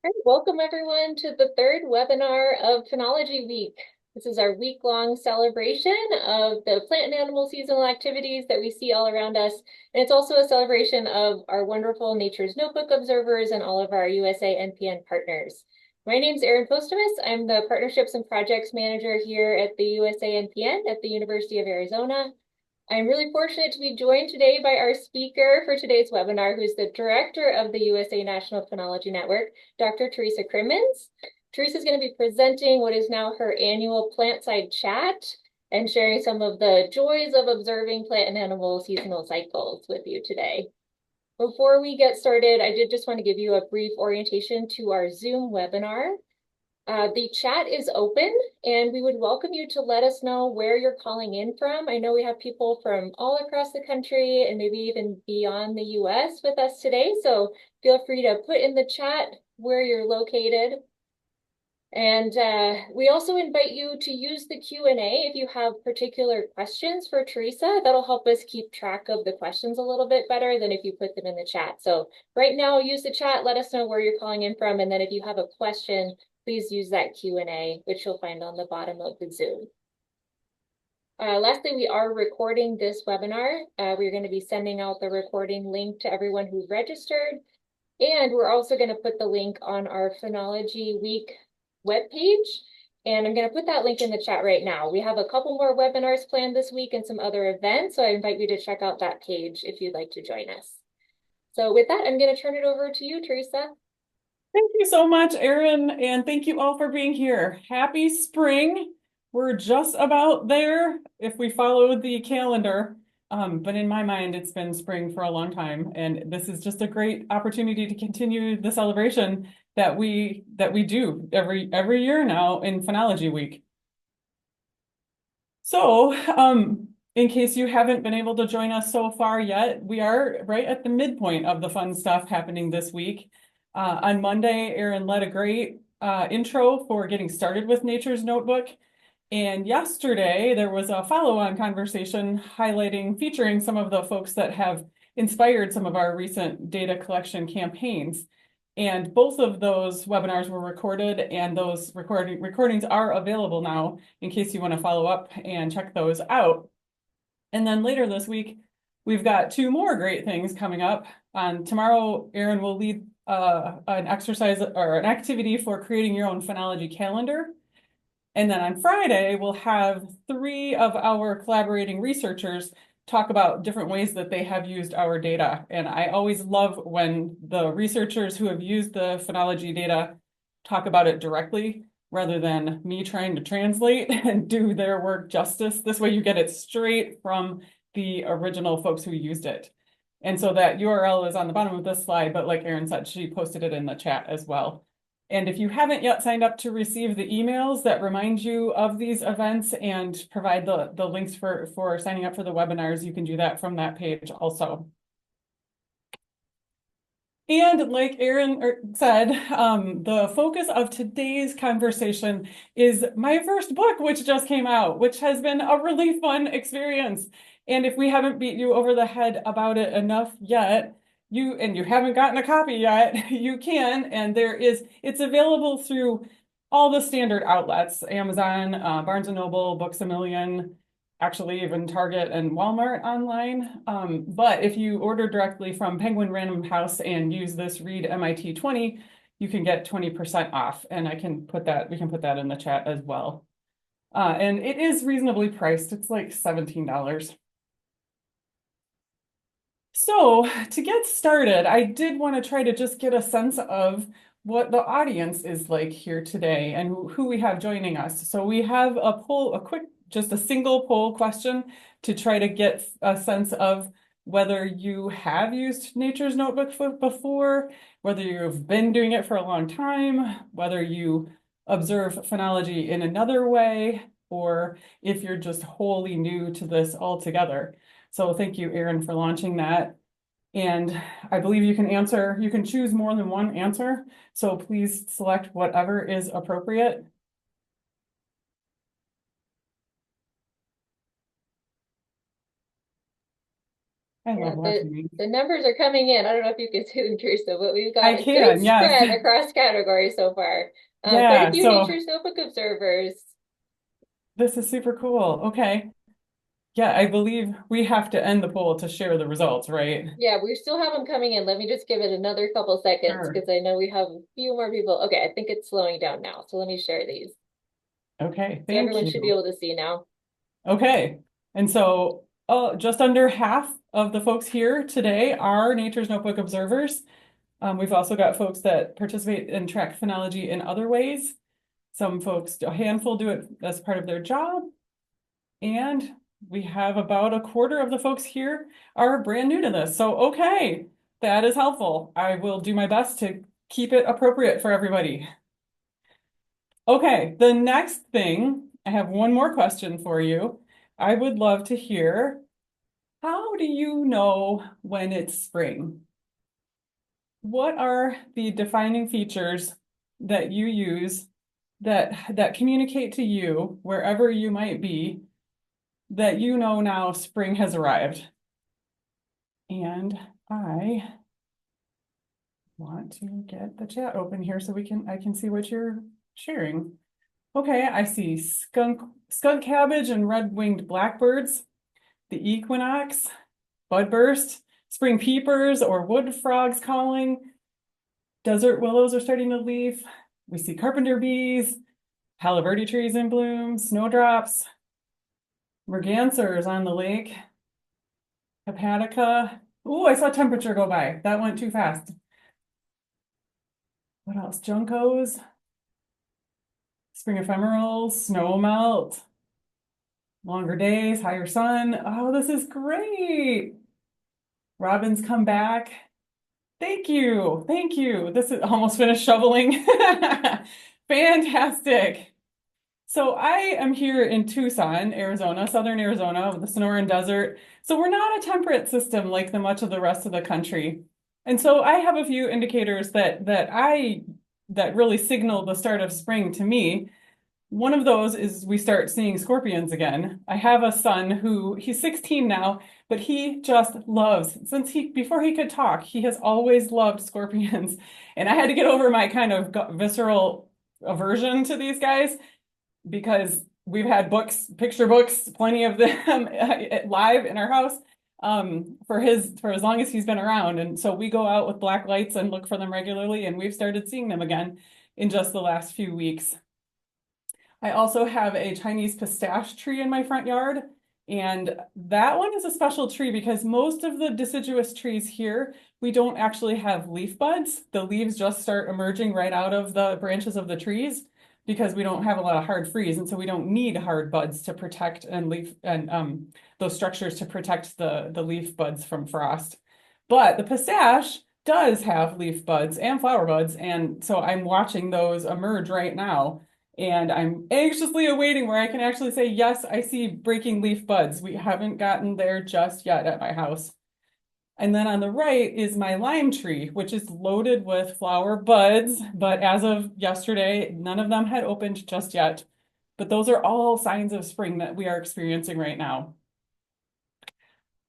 All right, welcome everyone to the third webinar of Phenology Week. This is our week-long celebration of the plant and animal seasonal activities that we see all around us. And it's also a celebration of our wonderful Nature's Notebook observers and all of our USA-NPN partners. My name is Erin Postamus. I'm the Partnerships and Projects Manager here at the USA-NPN at the University of Arizona. I'm really fortunate to be joined today by our speaker for today's webinar, who's the director of the USA National Phenology Network, Dr. Theresa Crimmins. Theresa is going to be presenting what is now her annual Plantside chat and sharing some of the joys of observing plant and animal seasonal cycles with you today. Before we get started, I did just want to give you a brief orientation to our Zoom webinar. The chat is open, and we would welcome you to let us know where you're calling in from. I know we have people from all across the country and maybe even beyond the US with us today, so feel free to put in the chat where you're located. And we also invite you to use the Q&A if you have particular questions for Theresa. That'll help us keep track of the questions a little bit better than if you put them in the chat. So right now, use the chat, let us know where you're calling in from, and then if you have a question, please use that Q&A, which you'll find on the bottom of the Zoom. Lastly, we are recording this webinar. We're going to be sending out the recording link to everyone who registered. And we're also going to put the link on our Phenology Week webpage. And I'm going to put that link in the chat right now. We have a couple more webinars planned this week and some other events. So I invite you to check out that page if you'd like to join us. So with that, I'm going to turn it over to you, Theresa. Thank you so much, Erin, and thank you all for being here. Happy spring. We're just about there if we follow the calendar. But in my mind, it's been spring for a long time, and this is just a great opportunity to continue the celebration that we do every year now in Phenology Week. So, in case you haven't been able to join us so far yet, we are right at the midpoint of the fun stuff happening this week. On Monday, Erin led a great intro for getting started with Nature's Notebook. And yesterday, there was a follow-on conversation featuring some of the folks that have inspired some of our recent data collection campaigns. And both of those webinars were recorded, and those recordings are available now in case you want to follow up and check those out. And then later this week, we've got two more great things coming up. Tomorrow, Erin will lead an exercise or an activity for creating your own phenology calendar. And then on Friday, we'll have three of our collaborating researchers talk about different ways that they have used our data. And I always love when the researchers who have used the phenology data talk about it directly rather than me trying to translate and do their work justice. This way you get it straight from the original folks who used it. And so that URL is on the bottom of this slide, but like Erin said, she posted it in the chat as well. And if you haven't yet signed up to receive the emails that remind you of these events and provide the links for signing up for the webinars, you can do that from that page also. And like Erin said, the focus of today's conversation is my first book, which just came out, which has been a really fun experience. And if we haven't beat you over the head about it enough yet, you haven't gotten a copy yet, you can, and it's available through all the standard outlets, Amazon, Barnes & Noble, Books A Million, actually even Target and Walmart online. But if you order directly from Penguin Random House and use this Read MIT 20, you can get 20% off, and we can put that in the chat as well. And it is reasonably priced. It's like $17. So to get started, I did want to try to just get a sense of what the audience is like here today and who we have joining us. So we have just a single poll question to try to get a sense of whether you have used Nature's Notebook before, whether you've been doing it for a long time, whether you observe phenology in another way, or if you're just wholly new to this altogether. So thank you, Erin, for launching that. And I believe you can choose more than one answer. So please select whatever is appropriate. I Yeah, love watching these. the numbers are coming in. I don't know if you can see them, Teresa, but we've I got a good can, yes. spread across categories so far. Quite a Yeah, few so Nature's Notebook observers. this is super cool. Okay. Yeah, I believe we have to end the poll to share the results, right? Yeah, we still have them coming in. Let me just give it another couple seconds Sure. because I know we have a few more people. Okay, I think it's slowing down now. So let me share these. Okay, So thank everyone should be you. able to see now. Okay. And so just under half of the folks here today are Nature's Notebook observers. We've also got folks that participate in track phenology in other ways. Some folks, a handful do it as part of their job. And we have about a quarter of the folks here are brand new to this. So, okay, that is helpful. I will do my best to keep it appropriate for everybody. Okay, the next thing, I have one more question for you. I would love to hear, how do you know when it's spring? What are the defining features that you use that communicate to you wherever you might be that you know now spring has arrived? And I want to get the chat open here so I can see what you're sharing. Okay, I see skunk cabbage and red-winged blackbirds, the equinox, budburst, spring peepers or wood frogs calling, desert willows are starting to leaf. We see carpenter bees, Palo Verde trees in bloom, snowdrops, mergansers on the lake, hepatica. Oh, I saw temperature go by. That went too fast. What else? Juncos, spring ephemerals, snow melt, longer days, higher sun. Oh, this is great. Robins come back. Thank you. Thank you. This is almost finished shoveling. Fantastic. So I am here in Tucson, Arizona, southern Arizona, the Sonoran Desert. So we're not a temperate system like the much of the rest of the country. And so I have a few indicators that really signal the start of spring to me. One of those is we start seeing scorpions again. I have a son he's 16 now, but he just loves, before he could talk, he has always loved scorpions. And I had to get over my kind of visceral aversion to these guys because we've had picture books, plenty of them live in our house for as long as he's been around. And so we go out with black lights and look for them regularly, and we've started seeing them again in just the last few weeks. I also have a Chinese pistache tree in my front yard, and that one is a special tree because most of the deciduous trees here, we don't actually have leaf buds. The leaves just start emerging right out of the branches of the trees because we don't have a lot of hard freeze, and so we don't need hard buds to protect and leaf and those structures to protect the leaf buds from frost. But the pistache does have leaf buds and flower buds, and so I'm watching those emerge right now. And I'm anxiously awaiting where I can actually say, yes, I see breaking leaf buds. We haven't gotten there just yet at my house. And then on the right is my lime tree, which is loaded with flower buds. But as of yesterday, none of them had opened just yet. But those are all signs of spring that we are experiencing right now.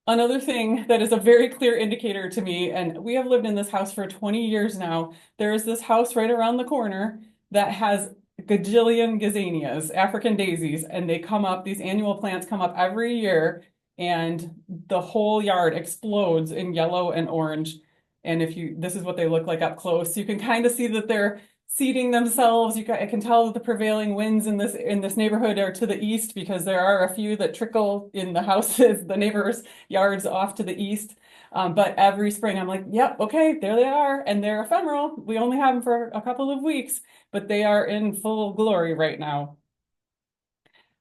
Another thing that is a very clear indicator to me, and we have lived in this house for 20 years now, there is this house right around the corner that has gajillion gazanias, African daisies, and they come up, these annual plants come up every year, and the whole yard explodes in yellow and orange. And this is what they look like up close. You can kind of see that they're seeding themselves. I can tell that the prevailing winds in this neighborhood are to the east because there are a few that trickle in the houses, the neighbors' yards off to the east. But every spring I'm like, yep, okay, there they are. And they're ephemeral. We only have them for a couple of weeks, but they are in full glory right now.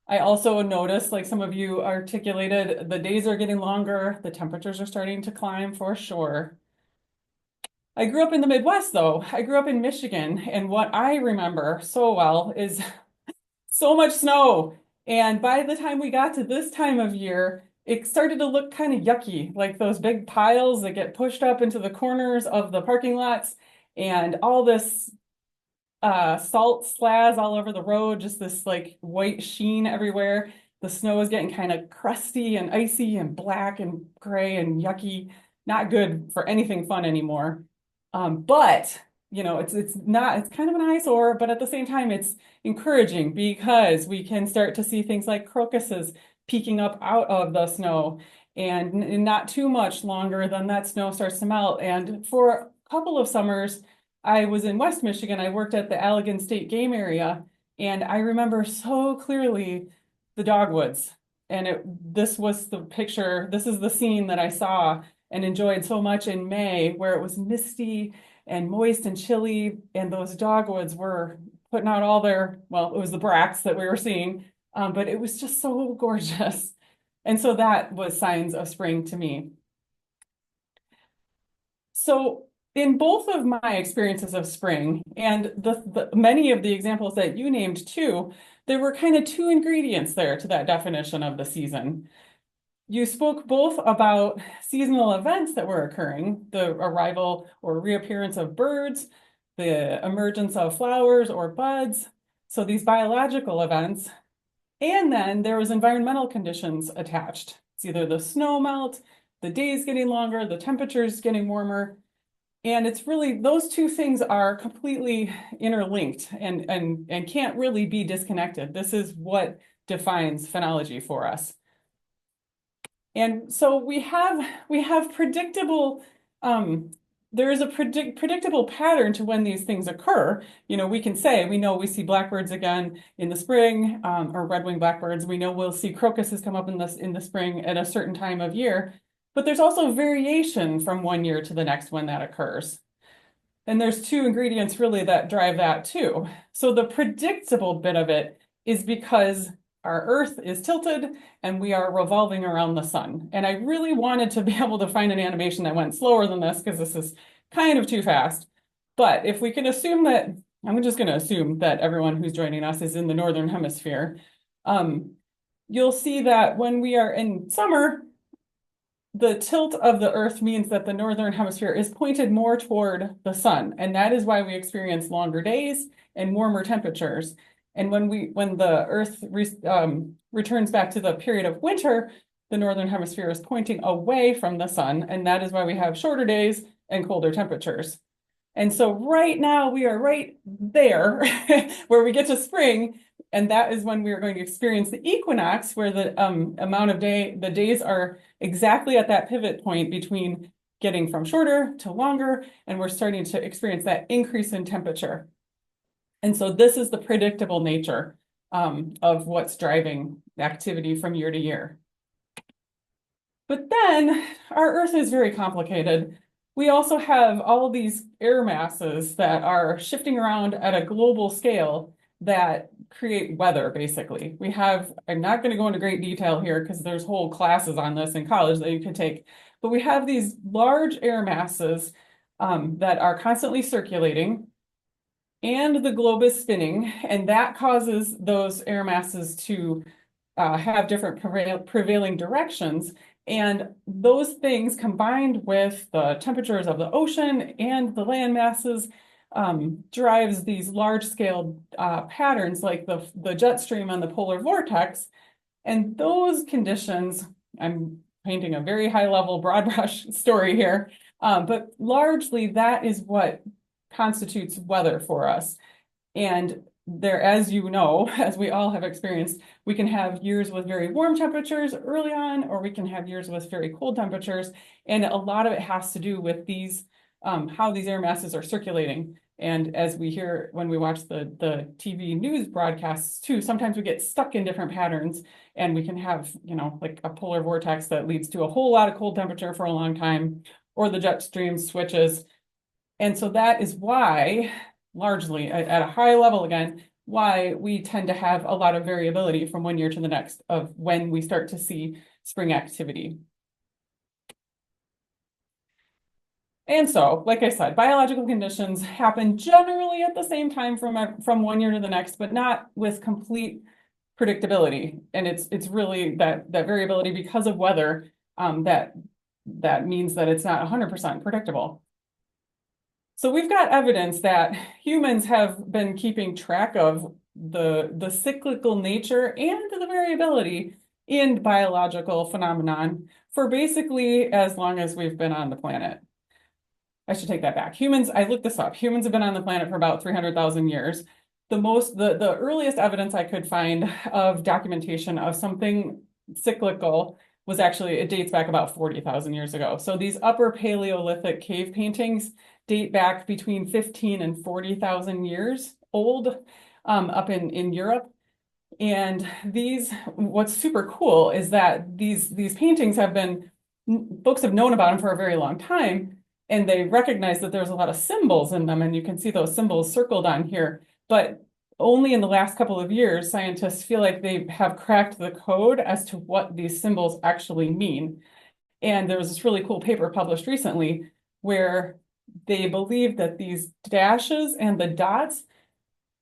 I also noticed, like some of you articulated, the days are getting longer, the temperatures are starting to climb for sure. I grew up in the Midwest, though. I grew up in Michigan, and what I remember so well is so much snow. And by the time we got to this time of year, it started to look kind of yucky, like those big piles that get pushed up into the corners of the parking lots, and all this salt slaz all over the road, just this like white sheen everywhere. The snow is getting kind of crusty and icy and black and gray and yucky, not good for anything fun anymore. But it's not, it's kind of an eyesore, but at the same time, it's encouraging because we can start to see things like crocuses peeking up out of the snow, and not too much longer than that snow starts to melt. And for a couple of summers, I was in West Michigan. I worked at the Allegan State Game Area, and I remember so clearly the dogwoods. And this was the picture, this is the scene that I saw and enjoyed so much in May, where it was misty and moist and chilly, and those dogwoods were putting out all their, well, it was the bracts that we were seeing, but it was just so gorgeous. And so that was signs of spring to me. So in both of my experiences of spring and the many of the examples that you named too, there were kind of two ingredients there to that definition of the season. You spoke both about seasonal events that were occurring, the arrival or reappearance of birds, the emergence of flowers or buds. So these biological events, and then there was environmental conditions attached. It's either the snow melt, the days getting longer, the temperatures getting warmer. And it's really, those two things are completely interlinked and can't really be disconnected. This is what defines phenology for us. And so we have predictable, there is a predictable pattern to when these things occur. We can say, we know we see blackbirds again in the spring, or red-winged blackbirds. We know we'll see crocuses come up in the spring at a certain time of year, but there's also variation from one year to the next when that occurs. And there's two ingredients really that drive that too. So the predictable bit of it is because our Earth is tilted and we are revolving around the sun. And I really wanted to be able to find an animation that went slower than this because this is kind of too fast. But if we can assume that, I'm just going to assume that everyone who's joining us is in the Northern Hemisphere, you'll see that when we are in summer, the tilt of the Earth means that the Northern Hemisphere is pointed more toward the sun. And that is why we experience longer days and warmer temperatures. And when the Earth returns back to the period of winter, the Northern Hemisphere is pointing away from the sun. And that is why we have shorter days and colder temperatures. And so right now we are right there where we get to spring. And that is when we are going to experience the equinox, where the the days are exactly at that pivot point between getting from shorter to longer, and we're starting to experience that increase in temperature. And so this is the predictable nature of what's driving activity from year to year. But then our Earth is very complicated. We also have all these air masses that are shifting around at a global scale that create weather, basically. I'm not going to go into great detail here because there's whole classes on this in college that you can take, but we have these large air masses that are constantly circulating, and the globe is spinning, and that causes those air masses to have different prevailing directions. And those things combined with the temperatures of the ocean and the land masses drives these large scale patterns like the jet stream and the polar vortex. And those conditions, I'm painting a very high level broad brush story here, but largely that is what constitutes weather for us. And there, as you know, as we all have experienced, we can have years with very warm temperatures early on, or we can have years with very cold temperatures. And a lot of it has to do with how these air masses are circulating. And as we hear when we watch the TV news broadcasts too, sometimes we get stuck in different patterns, and we can have, like a polar vortex that leads to a whole lot of cold temperature for a long time, or the jet stream switches. And so that is why, largely at a high level again, why we tend to have a lot of variability from one year to the next of when we start to see spring activity. And so, like I said, biological conditions happen generally at the same time from one year to the next, but not with complete predictability. And it's really that variability because of weather that means that it's not 100% predictable. So we've got evidence that humans have been keeping track of the cyclical nature and the variability in biological phenomenon for basically as long as we've been on the planet. I should take that back. Humans, I looked this up. Humans have been on the planet for about 300,000 years. The earliest evidence I could find of documentation of something cyclical was actually, it dates back about 40,000 years ago. So these upper Paleolithic cave paintings date back between 15 and 40,000 years old, up in Europe. And what's super cool is that these paintings have been, folks have known about them for a very long time, and they recognize that there's a lot of symbols in them, and you can see those symbols circled on here. But only in the last couple of years, scientists feel like they have cracked the code as to what these symbols actually mean. And there was this really cool paper published recently where they believe that these dashes and the dots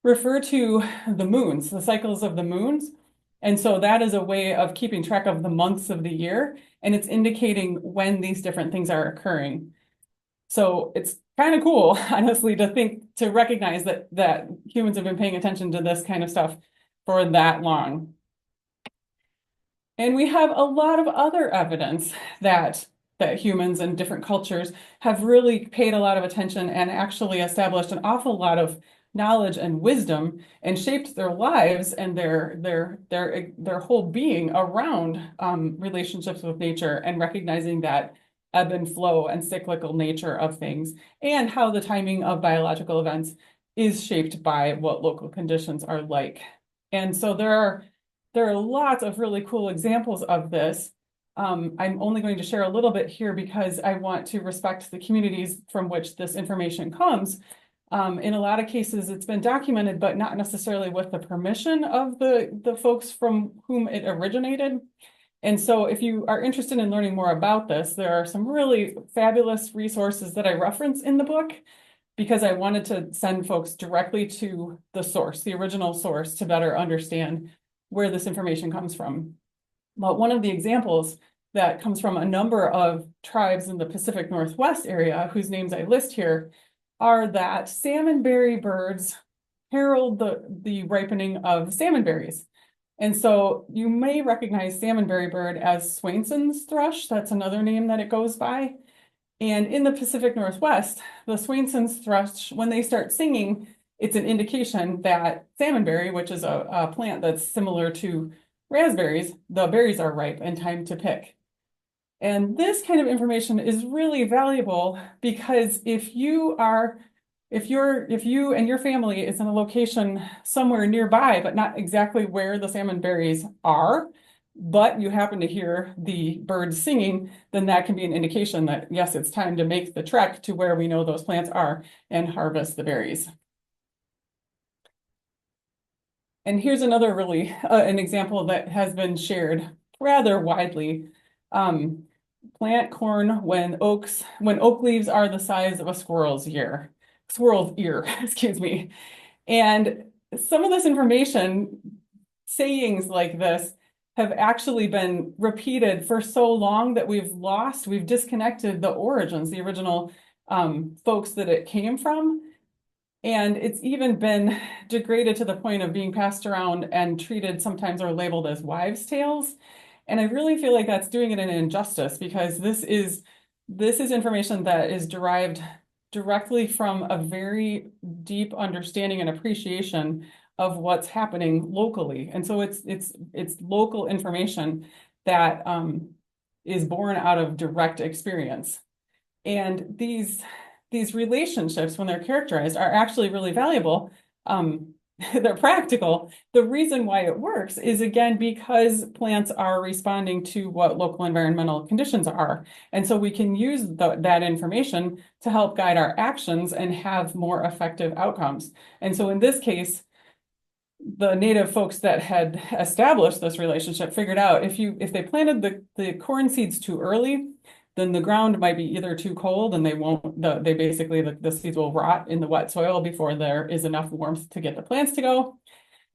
refer to the moons, the cycles of the moons. And so that is a way of keeping track of the months of the year, and it's indicating when these different things are occurring. So it's kind of cool, honestly, to recognize that humans have been paying attention to this kind of stuff for that long. And we have a lot of other evidence that humans and different cultures have really paid a lot of attention and actually established an awful lot of knowledge and wisdom and shaped their lives and their whole being around relationships with nature and recognizing that ebb and flow and cyclical nature of things and how the timing of biological events is shaped by what local conditions are like. And so there are lots of really cool examples of this. I'm only going to share a little bit here because I want to respect the communities from which this information comes. In a lot of cases, it's been documented, but not necessarily with the permission of the folks from whom it originated. And so if you are interested in learning more about this, there are some really fabulous resources that I reference in the book because I wanted to send folks directly to the source, the original source, to better understand where this information comes from. But one of the examples that comes from a number of tribes in the Pacific Northwest area, whose names I list here, are that salmonberry birds herald the ripening of salmon berries. And so you may recognize salmonberry bird as Swainson's thrush. That's another name that it goes by. And in the Pacific Northwest, the Swainson's thrush, when they start singing, it's an indication that salmonberry, which is a plant that's similar to raspberries, the berries are ripe and time to pick. And this kind of information is really valuable because if you and your family is in a location somewhere nearby, but not exactly where the salmon berries are, but you happen to hear the birds singing, then that can be an indication that yes, it's time to make the trek to where we know those plants are and harvest the berries. And here's another really an example that has been shared rather widely. Plant corn when oak leaves are the size of a squirrel's ear, excuse me. And some of this information, sayings like this, have actually been repeated for so long that we've disconnected the origins, the original folks that it came from. And it's even been degraded to the point of being passed around and treated sometimes or labeled as wives' tales. And I really feel like that's doing it an injustice because this is information that is derived directly from a very deep understanding and appreciation of what's happening locally. And so it's local information that is born out of direct experience. And these relationships, when they're characterized, are actually really valuable. They're practical. The reason why it works is, again, because plants are responding to what local environmental conditions are. And so we can use that information to help guide our actions and have more effective outcomes. And so in this case, the native folks that had established this relationship figured out if they planted the corn seeds too early, then the ground might be either too cold and the seeds will rot in the wet soil before there is enough warmth to get the plants to go.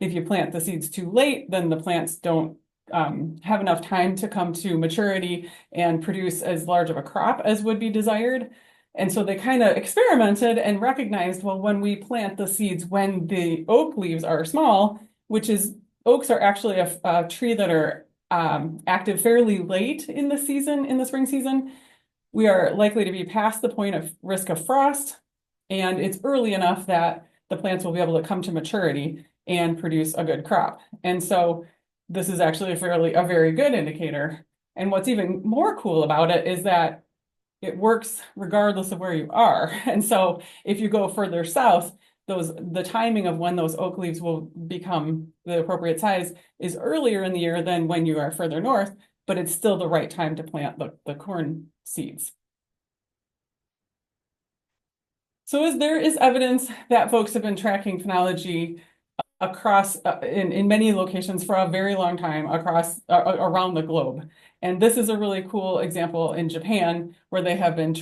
If you plant the seeds too late, then the plants don't have enough time to come to maturity and produce as large of a crop as would be desired. And so they kind of experimented and recognized, well, when we plant the seeds when the oak leaves are small, which is oaks are actually a tree that are active fairly late in the season, in the spring season. We are likely to be past the point of risk of frost, and it's early enough that the plants will be able to come to maturity and produce a good crop. And so this is actually a very good indicator. And what's even more cool about it is that it works regardless of where you are. And so if you go further south, the timing of when those oak leaves will become the appropriate size is earlier in the year than when you are further north, but it's still the right time to plant the corn seeds. So there is evidence that folks have been tracking phenology across in many locations for a very long time across around the globe. And this is a really cool example in Japan where they have been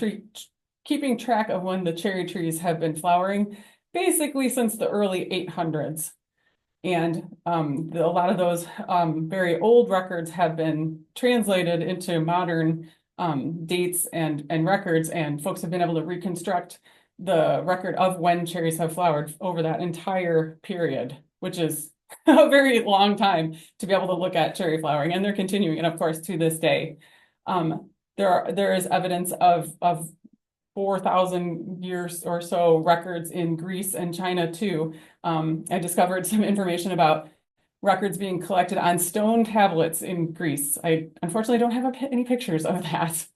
keeping track of when the cherry trees have been flowering basically since the early 800s. And a lot of those very old records have been translated into modern dates and records, and folks have been able to reconstruct the record of when cherries have flowered over that entire period, which is a very long time to be able to look at cherry flowering, and they're continuing, and of course, to this day. There is evidence of 4,000 years or so records in Greece and China too. I discovered some information about records being collected on stone tablets in Greece. I unfortunately don't have any pictures of that.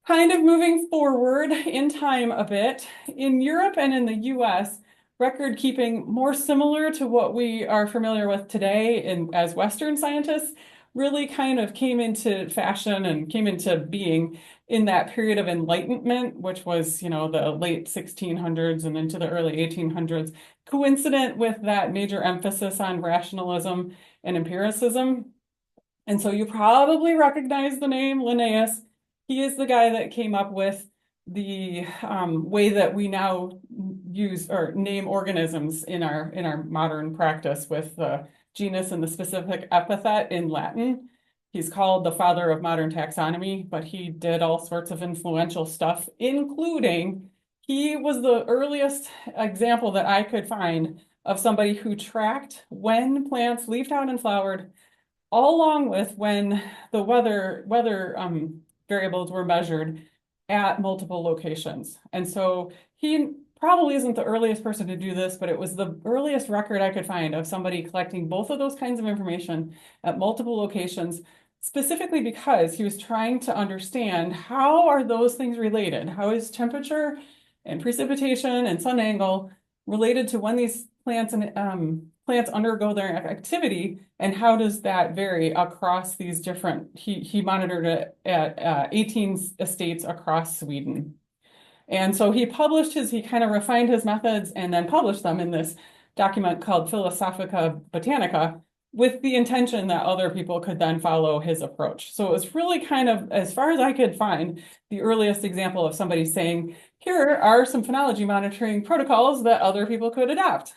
Kind of moving forward in time a bit, in Europe and in the US, record keeping more similar to what we are familiar with today as Western scientists really kind of came into fashion and came into being in that period of enlightenment, which was, the late 1600s and into the early 1800s, coincident with that major emphasis on rationalism and empiricism. And so you probably recognize the name Linnaeus. He is the guy that came up with the way that we now use or name organisms in our modern practice with the genus and the specific epithet in Latin. He's called the father of modern taxonomy, but he did all sorts of influential stuff, including he was the earliest example that I could find of somebody who tracked when plants leafed out and flowered, all along with when the weather variables were measured at multiple locations. And so he probably isn't the earliest person to do this, but it was the earliest record I could find of somebody collecting both of those kinds of information at multiple locations, specifically because he was trying to understand how are those things related? How is temperature and precipitation and sun angle related to when these plants and plants undergo their activity, and how does that vary across these different, he monitored it at 18 estates across Sweden. And so he kind of refined his methods and then published them in this document called Philosophica Botanica with the intention that other people could then follow his approach. So it was really kind of, as far as I could find, the earliest example of somebody saying, here are some phenology monitoring protocols that other people could adopt.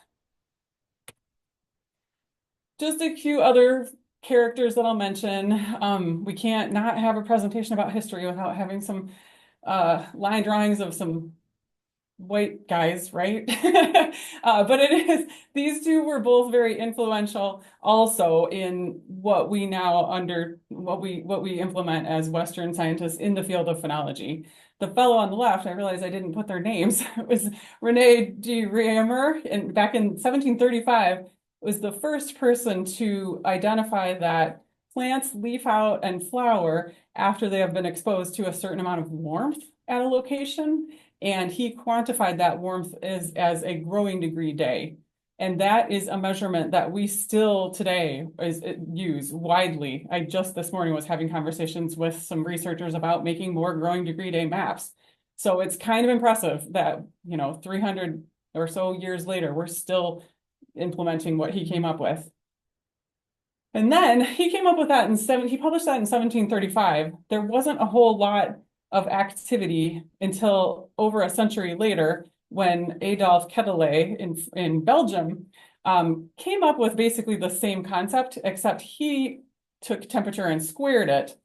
Just a few other characters that I'll mention. We can't not have a presentation about history without having some line drawings of some white guys, right? But these two were both very influential also in what we implement as Western scientists in the field of phenology. The fellow on the left, I realized I didn't put their names, it was René de Réaumur, and back in 1735 was the first person to identify that plants leaf out and flower after they have been exposed to a certain amount of warmth at a location. And he quantified that warmth as a growing degree day. And that is a measurement that we still today use widely. I just this morning was having conversations with some researchers about making more growing degree day maps. So it's kind of impressive that, 300 or so years later, we're still implementing what he came up with. And then he came up with that he published that in 1735. There wasn't a whole lot of activity until over a century later when Adolphe Quetelet in Belgium came up with basically the same concept, except he took temperature and squared it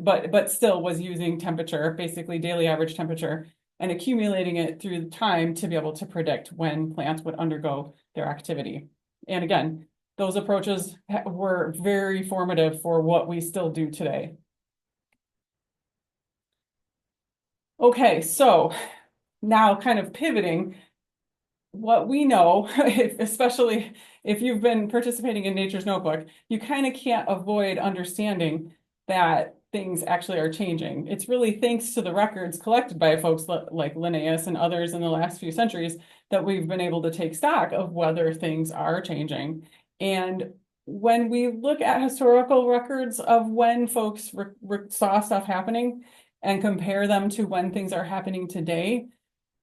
but still was using temperature, basically daily average temperature, and accumulating it through time to be able to predict when plants would undergo their activity. And again, those approaches were very formative for what we still do today. Okay, so now kind of pivoting, what we know, especially if you've been participating in Nature's Notebook, you kind of can't avoid understanding that things actually are changing. It's really thanks to the records collected by folks like Linnaeus and others in the last few centuries that we've been able to take stock of whether things are changing. And when we look at historical records of when folks saw stuff happening and compare them to when things are happening today,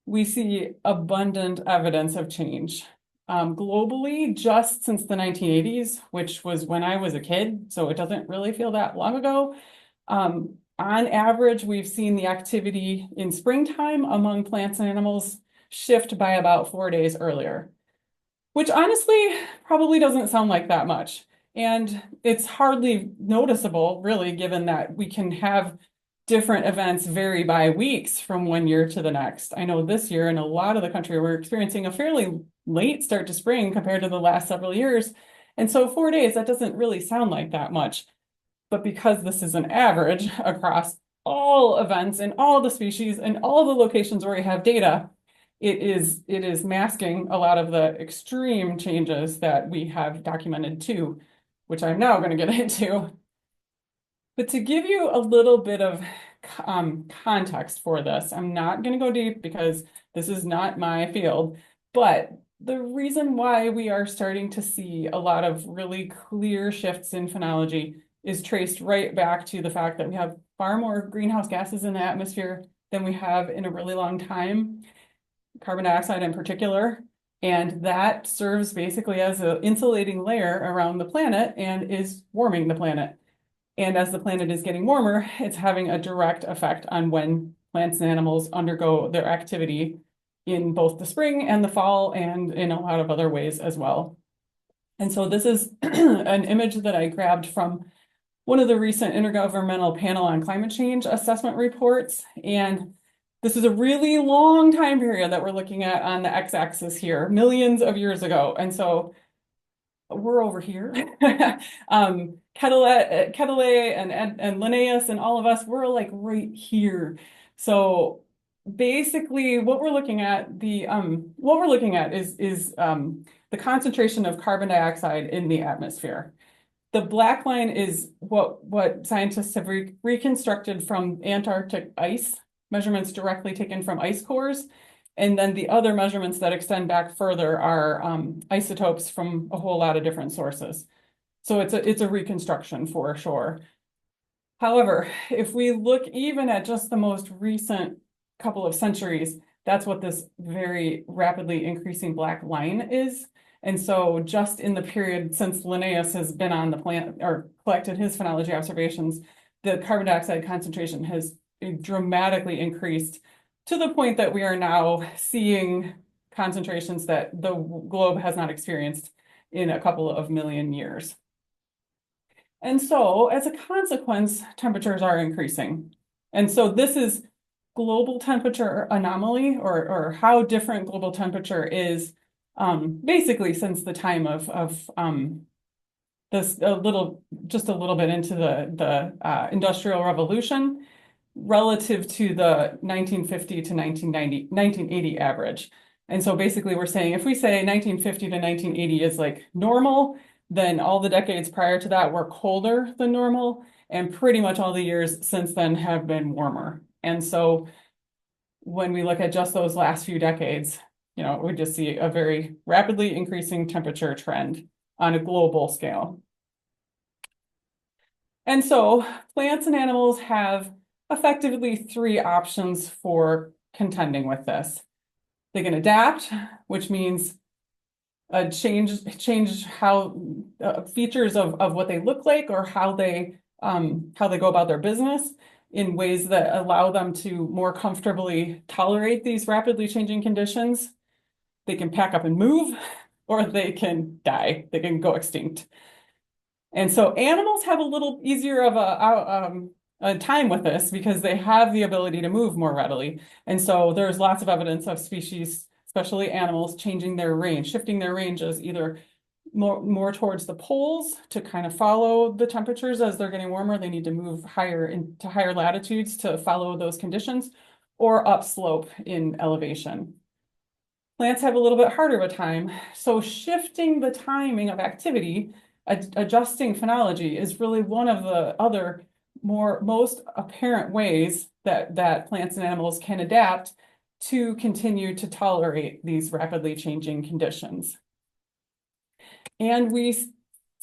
we see abundant evidence of change. Globally, just since the 1980s, which was when I was a kid, so it doesn't really feel that long ago, on average, we've seen the activity in springtime among plants and animals shift by about 4 days earlier, which honestly probably doesn't sound like that much. And it's hardly noticeable, really, given that we can have different events vary by weeks from one year to the next. I know this year in a lot of the country, we're experiencing a fairly late start to spring compared to the last several years. And so 4 days, that doesn't really sound like that much. But because this is an average across all events in all the species and all the locations where we have data, it is masking a lot of the extreme changes that we have documented too, which I'm now going to get into. But to give you a little bit of context for this, I'm not going to go deep because this is not my field, but the reason why we are starting to see a lot of really clear shifts in phenology is traced right back to the fact that we have far more greenhouse gases in the atmosphere than we have in a really long time, carbon dioxide in particular. And that serves basically as an insulating layer around the planet and is warming the planet. And as the planet is getting warmer, it's having a direct effect on when plants and animals undergo their activity in both the spring and the fall and in a lot of other ways as well. And so this is an image that I grabbed from one of the recent Intergovernmental Panel on Climate Change assessment reports. And this is a really long time period that we're looking at on the x-axis here, millions of years ago. And so we're over here. Quetelet and Linnaeus and all of us, we're like right here. So basically what we're looking at is the concentration of carbon dioxide in the atmosphere. The black line is what scientists have reconstructed from Antarctic ice, measurements directly taken from ice cores. And then the other measurements that extend back further are isotopes from a whole lot of different sources. So it's a reconstruction for sure. However, if we look even at just the most recent couple of centuries, that's what this very rapidly increasing black line is. And so just in the period since Linnaeus has been on the planet or collected his phenology observations, the carbon dioxide concentration has dramatically increased to the point that we are now seeing concentrations that the globe has not experienced in a couple of million years. And so as a consequence, temperatures are increasing. And so this is global temperature anomaly or how different global temperature is basically since the time of this just a little bit into the Industrial Revolution relative to the 1950 to 1980 average. And so basically we're saying if we say 1950 to 1980 is like normal, then all the decades prior to that were colder than normal, and pretty much all the years since then have been warmer. And so when we look at just those last few decades, we just see a very rapidly increasing temperature trend on a global scale. And so plants and animals have effectively three options for contending with this. They can adapt, which means change how features of what they look like or how they go about their business in ways that allow them to more comfortably tolerate these rapidly changing conditions. They can pack up and move, or they can die. They can go extinct. And so animals have a little easier of time with this because they have the ability to move more readily. And so there's lots of evidence of species, especially animals, changing their range, shifting their ranges either more towards the poles to kind of follow the temperatures as they're getting warmer. They need to move higher into higher latitudes to follow those conditions, or upslope in elevation. Plants have a little bit harder of a time. So shifting the timing of activity, adjusting phenology is really one of the other most apparent ways that plants and animals can adapt to continue to tolerate these rapidly changing conditions. And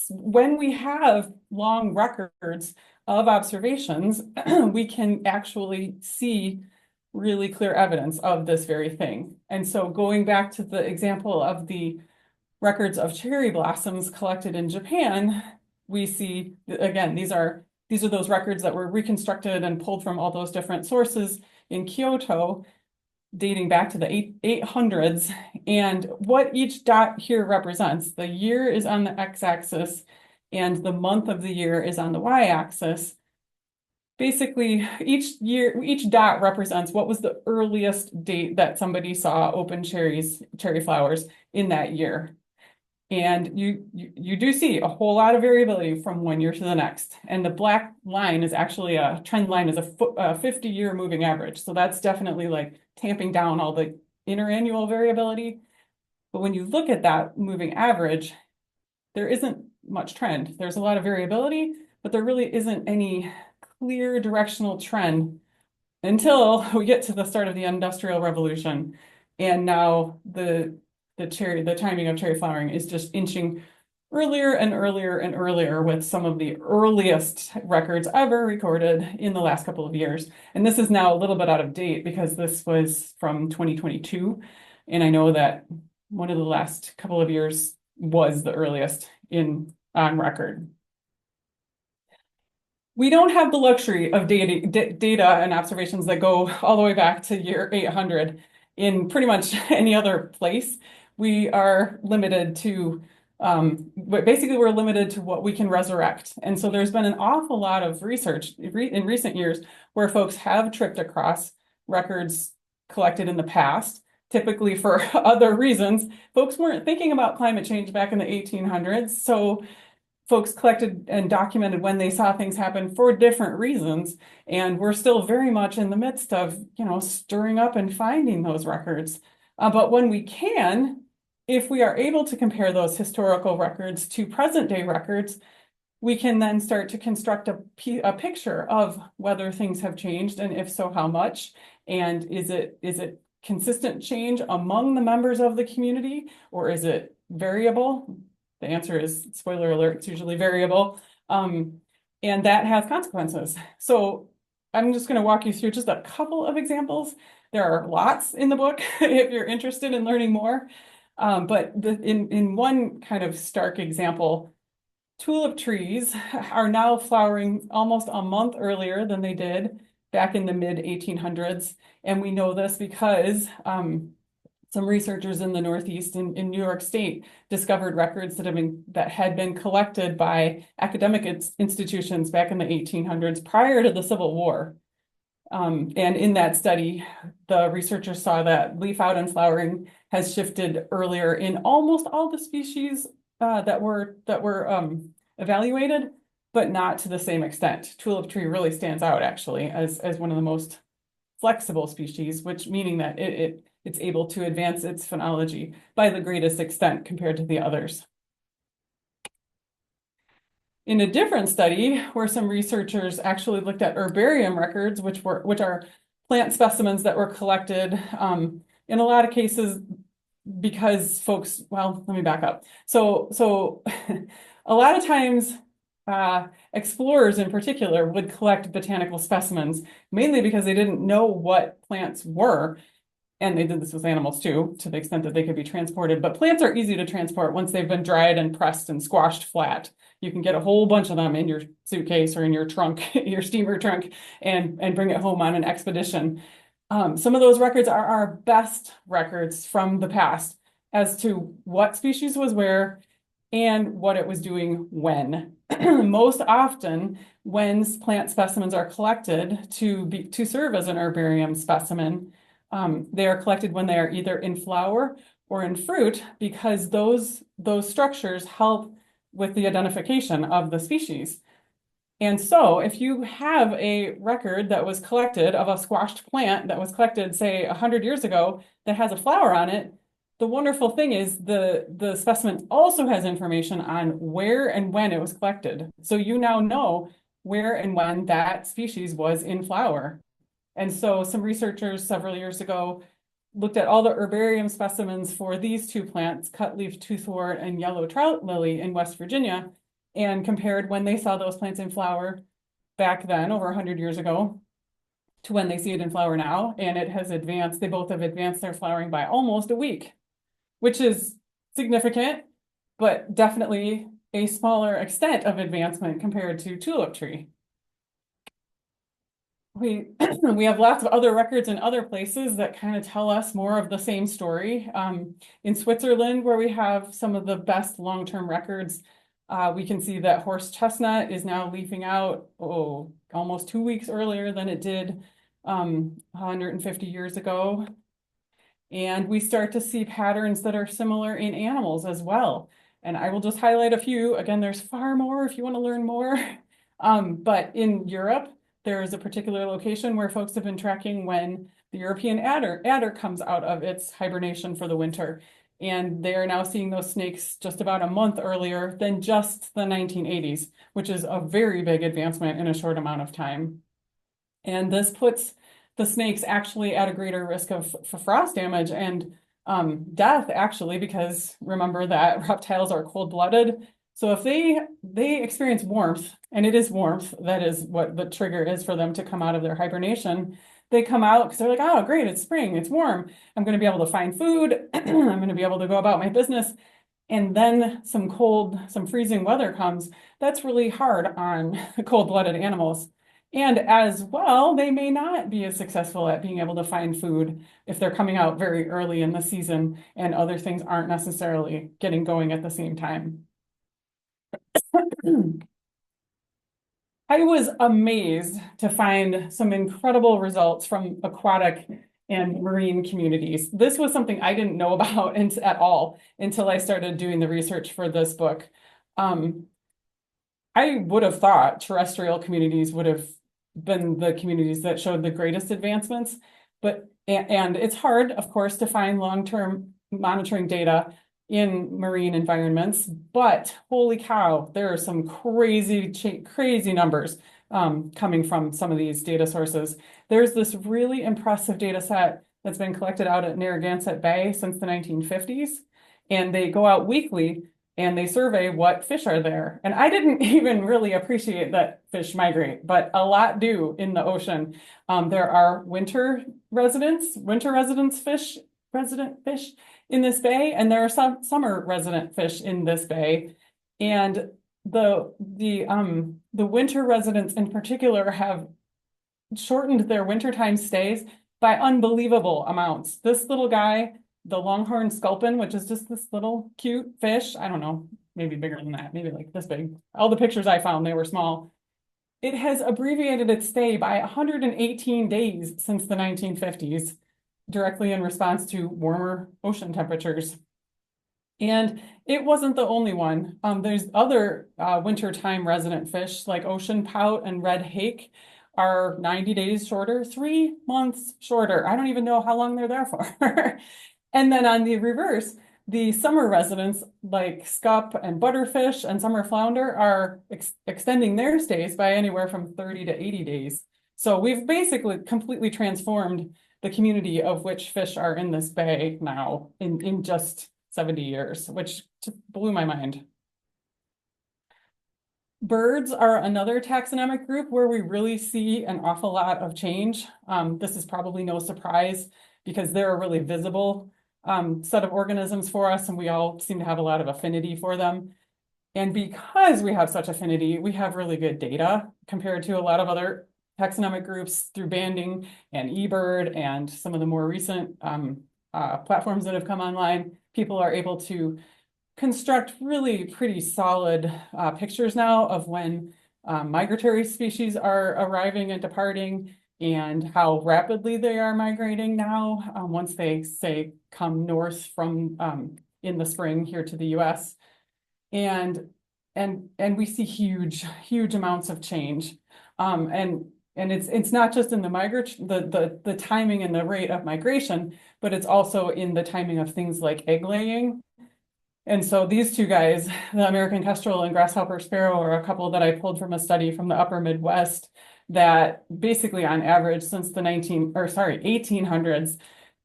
when we have long records of observations, we can actually see really clear evidence of this very thing. And so going back to the example of the records of cherry blossoms collected in Japan, we see, again, these are those records that were reconstructed and pulled from all those different sources in Kyoto, dating back to the 800s. And what each dot here represents, the year is on the x-axis and the month of the year is on the y-axis. Basically, each dot represents what was the earliest date that somebody saw open cherry flowers in that year. And you do see a whole lot of variability from one year to the next. And the black line is actually a trend line, is a 50-year moving average. So that's definitely like tamping down all the interannual variability. But when you look at that moving average, there isn't much trend. There's a lot of variability, but there really isn't any clear directional trend until we get to the start of the Industrial Revolution. And now the timing of cherry flowering is just inching earlier and earlier and earlier, with some of the earliest records ever recorded in the last couple of years. And this is now a little bit out of date because this was from 2022. And I know that one of the last couple of years was the earliest on record. We don't have the luxury of data and observations that go all the way back to year 800 in pretty much any other place. We are limited to, basically we're limited to what we can resurrect. And so there's been an awful lot of research in recent years where folks have tripped across records collected in the past, typically for other reasons. Folks weren't thinking about climate change back in the 1800s, so folks collected and documented when they saw things happen for different reasons. And we're still very much in the midst of, stirring up and finding those records. But when we can, if we are able to compare those historical records to present day records, we can then start to construct a picture of whether things have changed, and if so, how much. And is it consistent change among the members of the community, or is it variable? The answer is, spoiler alert, it's usually variable. And that has consequences. So I'm just going to walk you through just a couple of examples. There are lots in the book if you're interested in learning more. But in one kind of stark example, tulip trees are now flowering almost a month earlier than they did back in the mid 1800s. And we know this because some researchers in the Northeast in New York State discovered records that had been collected by academic institutions back in the 1800s prior to the Civil War. And in that study, the researchers saw that leaf out and flowering has shifted earlier in almost all the species that were evaluated, but not to the same extent. Tulip tree really stands out actually as one of the most flexible species, which meaning that it's able to advance its phenology by the greatest extent compared to the others. In a different study, where some researchers actually looked at herbarium records, which are plant specimens that were collected in a lot of cases because folks, well, let me back up. So a lot of times explorers in particular would collect botanical specimens, mainly because they didn't know what plants were. And they did this with animals too, to the extent that they could be transported. But plants are easy to transport once they've been dried and pressed and squashed flat. You can get a whole bunch of them in your suitcase or in your trunk, your steamer trunk, and bring it home on an expedition. Some of those records are our best records from the past as to what species was where and what it was doing when. Most often, when plant specimens are collected to serve as an herbarium specimen, they are collected when they are either in flower or in fruit because those structures help with the identification of the species. And so if you have a record that was collected of a squashed plant that was collected, say, 100 years ago that has a flower on it, the wonderful thing is the specimen also has information on where and when it was collected. So you now know where and when that species was in flower. And so some researchers several years ago looked at all the herbarium specimens for these two plants, cutleaf toothwort and yellow trout lily in West Virginia, and compared when they saw those plants in flower back then, over 100 years ago, to when they see it in flower now. And it has advanced, they both have advanced their flowering by almost a week, which is significant, but definitely a smaller extent of advancement compared to tulip tree. We have lots of other records in other places that kind of tell us more of the same story. In Switzerland, where we have some of the best long-term records, we can see that horse chestnut is now leafing out, almost 2 weeks earlier than it did 150 years ago. And we start to see patterns that are similar in animals as well. And I will just highlight a few. Again, there's far more if you want to learn more. But in Europe, there is a particular location where folks have been tracking when the European adder comes out of its hibernation for the winter. And they are now seeing those snakes just about a month earlier than just the 1980s, which is a very big advancement in a short amount of time. And this puts the snakes actually at a greater risk of frost damage and death, actually, because remember that reptiles are cold-blooded. So if they experience warmth, and it is warmth, that is what the trigger is for them to come out of their hibernation, they come out because they're like, oh, great, it's spring, it's warm. I'm going to be able to find food. I'm going to be able to go about my business. And then some freezing weather comes. That's really hard on cold-blooded animals. And as well, they may not be as successful at being able to find food if they're coming out very early in the season and other things aren't necessarily getting going at the same time. I was amazed to find some incredible results from aquatic and marine communities. This was something I didn't know about at all until I started doing the research for this book. I would have thought terrestrial communities would have been the communities that showed the greatest advancements, and it's hard, of course, to find long-term monitoring data in marine environments, but holy cow, there are some crazy numbers coming from some of these data sources. There's this really impressive data set that's been collected out at Narragansett Bay since the 1950s, and they go out weekly and they survey what fish are there. And I didn't even really appreciate that fish migrate, but a lot do in the ocean. There are resident fish in this bay, and there are some summer resident fish in this bay. And the winter residents in particular have shortened their wintertime stays by unbelievable amounts. This little guy, the longhorn sculpin, which is just this little cute fish, I don't know, maybe bigger than that, maybe like this big. All the pictures I found, they were small. It has abbreviated its stay by 118 days since the 1950s, directly in response to warmer ocean temperatures. And it wasn't the only one. There's other wintertime resident fish like ocean pout and red hake are 90 days shorter, 3 months shorter. I don't even know how long they're there for. And then on the reverse, the summer residents like scup and butterfish and summer flounder are extending their stays by anywhere from 30 to 80 days. So we've basically completely transformed the community of which fish are in this bay now in just 70 years, which just blew my mind. Birds are another taxonomic group where we really see an awful lot of change. This is probably no surprise because they're a really visible set of organisms for us, and we all seem to have a lot of affinity for them. And because we have such affinity, we have really good data compared to a lot of other taxonomic groups through banding and eBird and some of the more recent platforms that have come online. People are able to construct really pretty solid pictures now of when migratory species are arriving and departing and how rapidly they are migrating now once they, say, come north from in the spring here to the US. And and we see huge amounts of change. And it's not just in the the timing and the rate of migration, but it's also in the timing of things like egg laying. And so these two guys, the American kestrel and grasshopper sparrow, are a couple that I pulled from a study from the upper Midwest that basically on average since the 1800s,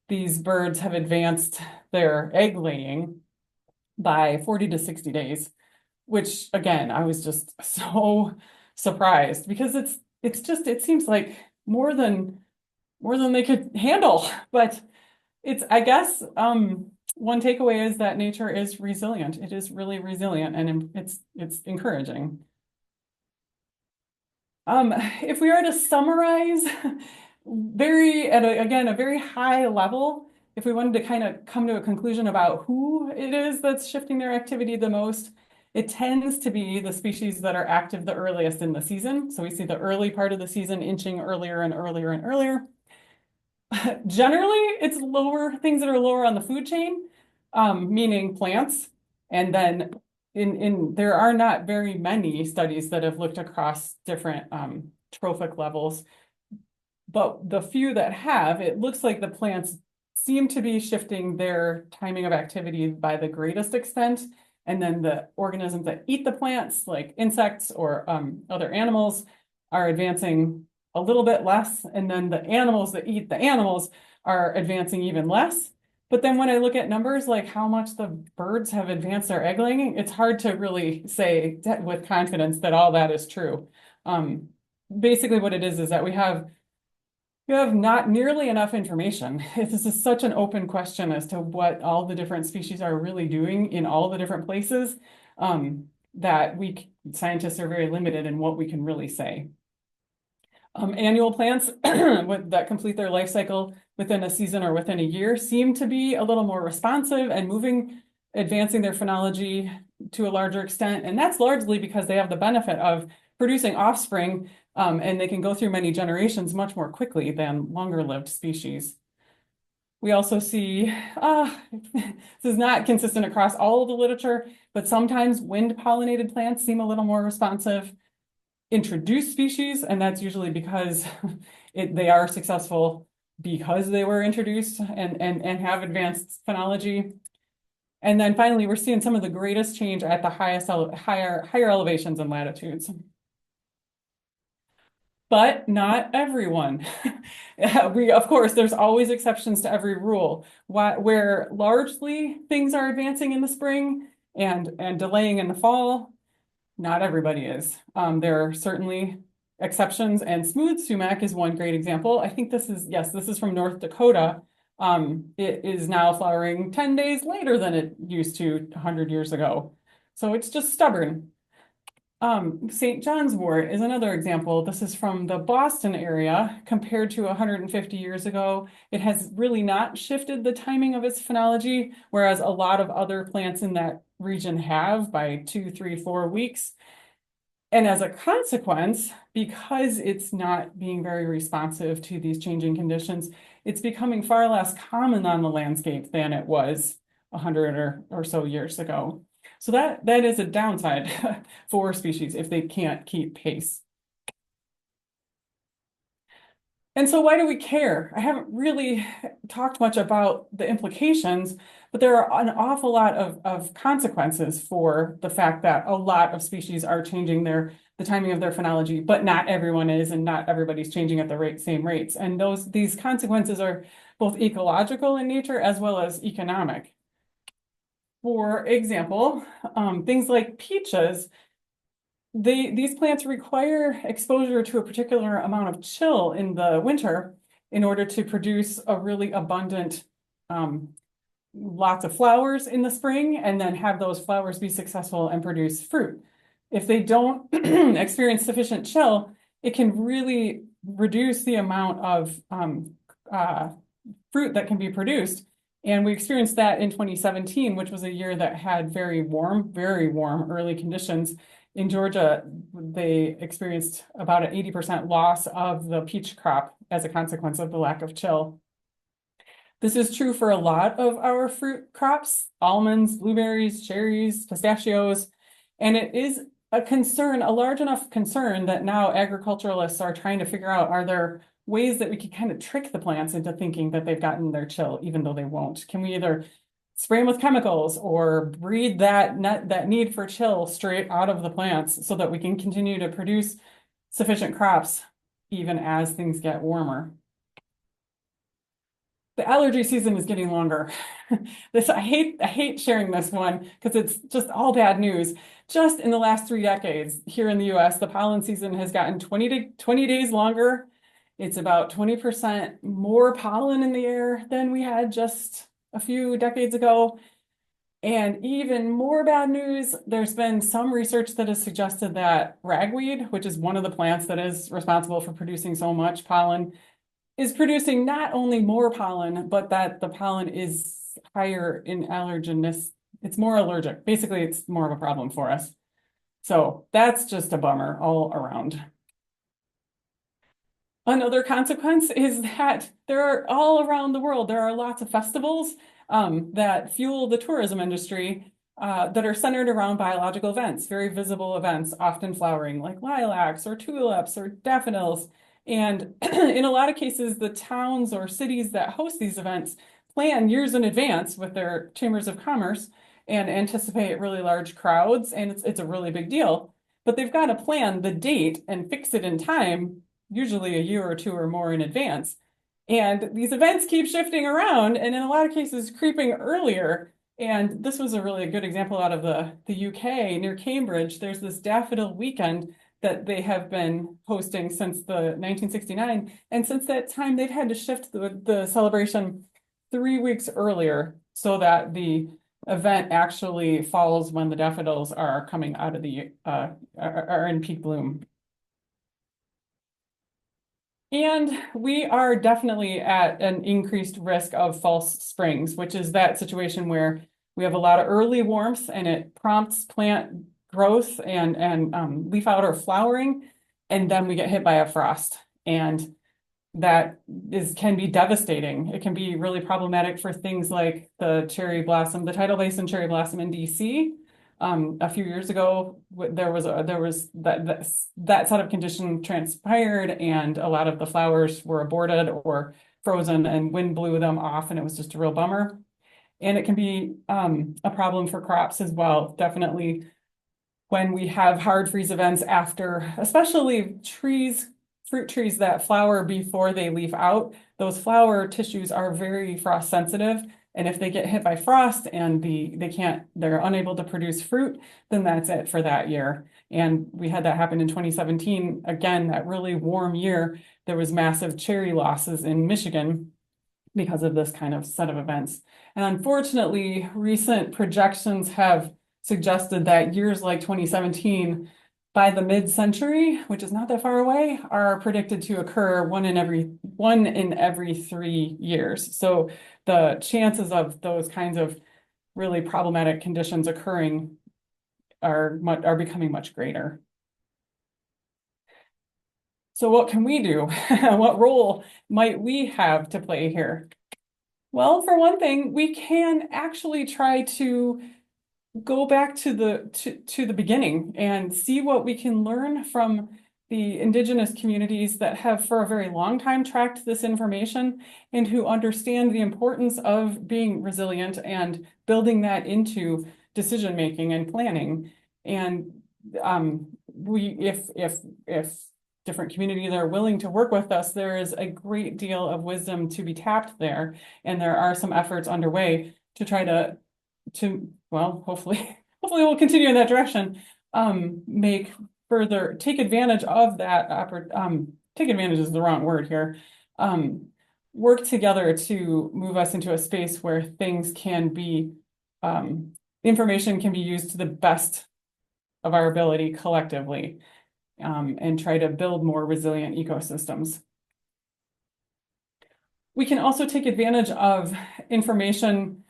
these birds have advanced their egg laying by 40 to 60 days, which again, I was just so surprised because it seems like more than they could handle. But it's, I guess, one takeaway is that nature is resilient. It is really resilient, and it's encouraging. If we are to summarize, again, a very high level, if we wanted to kind of come to a conclusion about who it is that's shifting their activity the most, it tends to be the species that are active the earliest in the season. So we see the early part of the season inching earlier and earlier and earlier. Generally, it's things that are lower on the food chain, meaning plants. And then there are not very many studies that have looked across different trophic levels. But the few that have, it looks like the plants seem to be shifting their timing of activity by the greatest extent. And then the organisms that eat the plants, like insects or other animals, are advancing a little bit less. And then the animals that eat the animals are advancing even less. But then when I look at numbers like how much the birds have advanced their egg laying, it's hard to really say with confidence that all that is true. Basically, what it is that you have not nearly enough information. This is such an open question as to what all the different species are really doing in all the different places that scientists are very limited in what we can really say. Annual plants that complete their life cycle within a season or within a year seem to be a little more responsive and advancing their phenology to a larger extent. And that's largely because they have the benefit of producing offspring and they can go through many generations much more quickly than longer-lived species. We also see, this is not consistent across all of the literature, but sometimes wind-pollinated plants seem a little more responsive. Introduced species, and that's usually because they are successful because they were introduced and have advanced phenology. And then finally, we're seeing some of the greatest change at the higher elevations and latitudes. But not everyone. Of course, there's always exceptions to every rule. Where largely things are advancing in the spring and delaying in the fall, not everybody is. There are certainly exceptions, and smooth sumac is one great example. I think this is from North Dakota. It is now flowering 10 days later than it used to 100 years ago. So it's just stubborn. St. John's wort is another example. This is from the Boston area compared to 150 years ago. It has really not shifted the timing of its phenology, whereas a lot of other plants in that region have by 2, 3, 4 weeks. And as a consequence, because it's not being very responsive to these changing conditions, it's becoming far less common on the landscape than it was 100 or so years ago. So that is a downside for species if they can't keep pace. And so why do we care? I haven't really talked much about the implications, but there are an awful lot of consequences for the fact that a lot of species are changing the timing of their phenology, but not everyone is, and not everybody's changing at the same rates. And these consequences are both ecological in nature as well as economic. For example, things like peaches, these plants require exposure to a particular amount of chill in the winter in order to produce a really abundant, lots of flowers in the spring, and then have those flowers be successful and produce fruit. If they don't experience sufficient chill, it can really reduce the amount of fruit that can be produced. And we experienced that in 2017, which was a year that had very warm early conditions. In Georgia, they experienced about an 80% loss of the peach crop as a consequence of the lack of chill. This is true for a lot of our fruit crops, almonds, blueberries, cherries, pistachios, and it is a concern, a large enough concern that now agriculturalists are trying to figure out, are there ways that we can kind of trick the plants into thinking that they've gotten their chill, even though they won't? Can we either spray them with chemicals or breed that need for chill straight out of the plants so that we can continue to produce sufficient crops even as things get warmer? The allergy season is getting longer. I hate sharing this one because it's just all bad news. Just in the last 3 decades here in the US, the pollen season has gotten 20 days longer. It's about 20% more pollen in the air than we had just a few decades ago. And even more bad news, there's been some research that has suggested that ragweed, which is one of the plants that is responsible for producing so much pollen, is producing not only more pollen, but that the pollen is higher in allergenness. It's more allergic. Basically, it's more of a problem for us. So that's just a bummer all around. Another consequence is that there are all around the world, there are lots of festivals that fuel the tourism industry that are centered around biological events, very visible events, often flowering like lilacs or tulips or daffodils. And in a lot of cases, the towns or cities that host these events plan years in advance with their chambers of commerce and anticipate really large crowds, and it's a really big deal. But they've got to plan the date and fix it in time, usually a year or two or more in advance. And these events keep shifting around and in a lot of cases creeping earlier. And this was a really good example out of the UK near Cambridge. There's this daffodil weekend that they have been hosting since the 1969. And since that time, they've had to shift the celebration 3 weeks earlier so that the event actually falls when the daffodils are coming out of are in peak bloom. And we are definitely at an increased risk of false springs, which is that situation where we have a lot of early warmth and it prompts plant growth and leaf out or flowering, and then we get hit by a frost. And that can be devastating. It can be really problematic for things like the cherry blossom, the tidal basin cherry blossom in DC. A few years ago, there was that set of condition transpired, and a lot of the flowers were aborted or frozen, and wind blew them off, and it was just a real bummer. And it can be a problem for crops as well. Definitely, when we have hard freeze events after, especially fruit trees that flower before they leaf out, those flower tissues are very frost sensitive. And if they get hit by frost and they're unable to produce fruit, then that's it for that year. And we had that happen in 2017. Again, that really warm year, there was massive cherry losses in Michigan because of this kind of set of events. And unfortunately, recent projections have suggested that years like 2017, by the mid-century, which is not that far away, are predicted to occur one in every 3 years. So the chances of those kinds of really problematic conditions occurring are becoming much greater. So what can we do? What role might we have to play here? Well, for one thing, we can actually try to go back to the beginning and see what we can learn from the indigenous communities that have for a very long time tracked this information and who understand the importance of being resilient and building that into decision making and planning. And if different communities are willing to work with us, there is a great deal of wisdom to be tapped there, and there are some efforts underway to try to well, hopefully we'll continue in that direction. Take advantage of that take advantage is the wrong word here. Work together to move us into a space where things can be information can be used to the best of our ability collectively, and try to build more resilient ecosystems. We can also take advantage of information